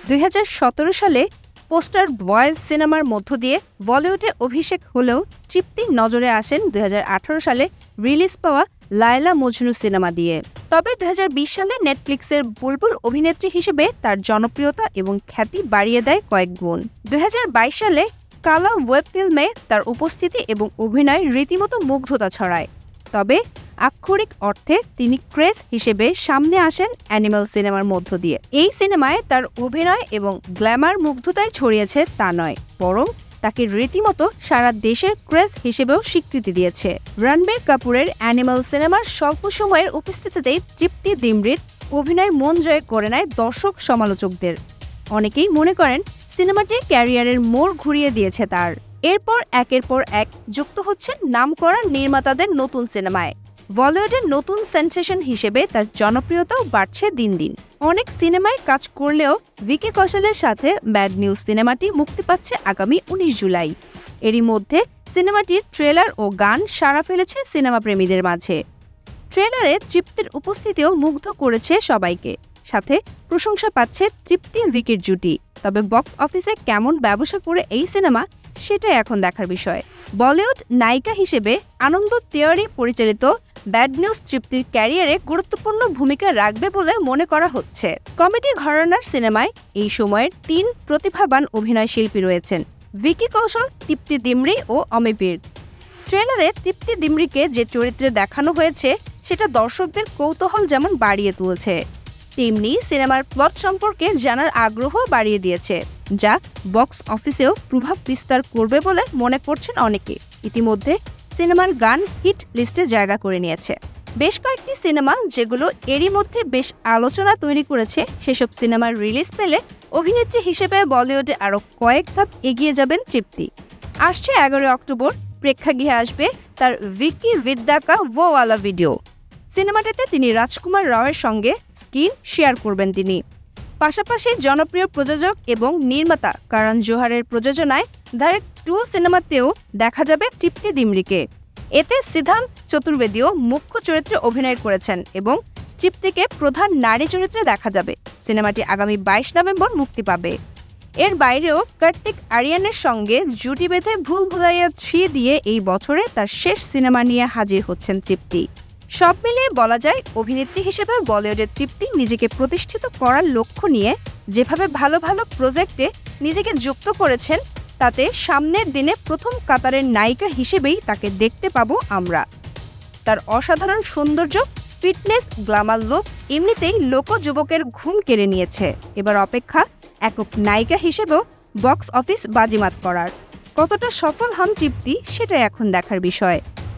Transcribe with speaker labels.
Speaker 1: 2017 সালে poster boys সিনেমার মধ্য দিয়ে বলিউডে অভিষেক হলেও তৃপ্তি নজরে আসেন 2018 সালে রিলিজ পাওয়া লায়লা মজনু সিনেমা দিয়ে। তবে 2020 সালে নেটফ্লিক্সের বুলবুল অভিনেত্রী হিসেবে তার জনপ্রিয়তা এবং খ্যাতি বাড়িয়ে দেয় কয়েক গুণ। 2022 সালে কালা ওয়েব ফিল্মে তার উপস্থিতি এবং অভিনয় রীতিমতো মুগ্ধতা ছড়ায়। তবে আক্ষরিক অর্থে তিনি ক্রেজ হিসেবে সামনে আসেন অ্যানিমাল সিনেমার মধ্য দিয়ে। এই সিনেমায় তার অভিনয় এবং গ্ল্যামার মুগ্ধতায় ছড়িয়েছে তা নয়, বরং তাকে রীতিমতো সারা দেশের ক্রেজ হিসেবেও স্বীকৃতি দিয়েছে। রণবীর কাপুরের অ্যানিমাল সিনেমার স্বল্প সময়ের উপস্থিতিতেই তৃপ্তি দিমরির অভিনয় মন জয় করে নেয় দর্শক সমালোচকদের। অনেকেই মনে করেন সিনেমাটি ক্যারিয়ারের মোড় ঘুরিয়ে দিয়েছে তার। এরপর একের পর এক যুক্ত হচ্ছেন নামকরা নির্মাতাদের নতুন সিনেমায়। বলিউডের নতুন সেন্সেশন হিসেবে তার জনপ্রিয়তাও বাড়ছে দিন দিন। অনেক সিনেমায় কাজ করলেও ভিকি কৌশলের সাথে ব্যাড নিউজ সিনেমাটি মুক্তি পাচ্ছে আগামী 19 জুলাই। এরই মধ্যে সিনেমাটির ট্রেলার ও গান সাড়া ফেলেছে সিনেমা প্রেমীদের মাঝে। ট্রেলারে তৃপ্তির উপস্থিতিও মুগ্ধ করেছে সবাইকে, সাথে প্রশংসা পাচ্ছে তৃপ্তি ভিকির জুটি। তবে বক্স অফিসে কেমন ব্যবসা করে এই সিনেমা, সেটাই এখন দেখার বিষয়। বলিউড নায়িকা হিসেবে আনন্দ তিওয়ারি পরিচালিত ব্যাড নিউজ তৃপ্তির ক্যারিয়ারে গুরুত্বপূর্ণ ভূমিকা রাখবে বলে মনে করা হচ্ছে। কমেডি ঘরানার সিনেমায় এই সময়ের 3 প্রতিভাবান অভিনয় শিল্পী রয়েছেন: ভিকি কৌশল, তৃপ্তি দিমরি ও অমিবীর। ট্রেলারে তৃপ্তি দিমরিকে যে চরিত্রে দেখানো হয়েছে সেটা দর্শকদের কৌতূহল যেমন বাড়িয়ে তুলেছে, তেমনি সিনেমার প্লট সম্পর্কে জানার আগ্রহ বাড়িয়ে দিয়েছে, যা বক্স অফিসেও প্রভাব বিস্তার করবে বলে মনে করছেন অনেকে। ইতিমধ্যে সিনেমার গান হিট লিস্টে জায়গা করে নিয়েছে। বেশ কয়েকটি সিনেমা যেগুলো এরই মধ্যে বেশ আলোচনা তৈরি করেছে, সেসব সিনেমার রিলিজ পেলে অভিনেত্রী হিসেবে বলিউডে আরও কয়েক ধাপ এগিয়ে যাবেন তৃপ্তি। আসছে 11 অক্টোবর প্রেক্ষাগৃহে আসবে তার ভিকি ভিদ্যাকা ওয়ালা ভিডিও। সিনেমাটিতে তিনি রাজকুমার রাওয়ের সঙ্গে স্ক্রিন শেয়ার করবেন তিনি। পাশাপাশি জনপ্রিয় প্রযোজক এবং নির্মাতা করণ জোহরের প্রযোজনায় ধারেক 2 সিনেমাতেও দেখা যাবে তৃপ্তি দিমরিকে। এতে সিদ্ধান্ত চতুর্বেদীও মুখ্য চরিত্রে অভিনয় করেছেন এবং তৃপ্তিকে প্রধান নারী চরিত্রে দেখা যাবে। সিনেমাটি আগামী 22 নভেম্বর মুক্তি পাবে। এর বাইরেও কার্তিক আরিয়ানের সঙ্গে জুটি বেঁধে ভুল ভুলাইয়া 3 দিয়ে এই বছরে তার শেষ সিনেমা নিয়ে হাজির হচ্ছেন তৃপ্তি। সব মিলিয়ে বলা যায়, অভিনেত্রী হিসেবে বলিউডের তৃপ্তি নিজেকে প্রতিষ্ঠিত করার লক্ষ্য নিয়ে যেভাবে ভালো ভালো প্রজেক্টে নিজেকে যুক্ত করেছেন, তাতে সামনের দিনে প্রথম কাতারের নায়িকা হিসেবেই তাকে দেখতে পাবো আমরা। তার অসাধারণ সৌন্দর্য, ফিটনেস, গ্ল্যামার লুক এমনিতেই লোক যুবকের ঘুম কেড়ে নিয়েছে। এবার অপেক্ষা একক নায়িকা হিসেবেও বক্স অফিস বাজিমাত করার। কতটা সফল হন তৃপ্তি, সেটাই এখন দেখার বিষয়।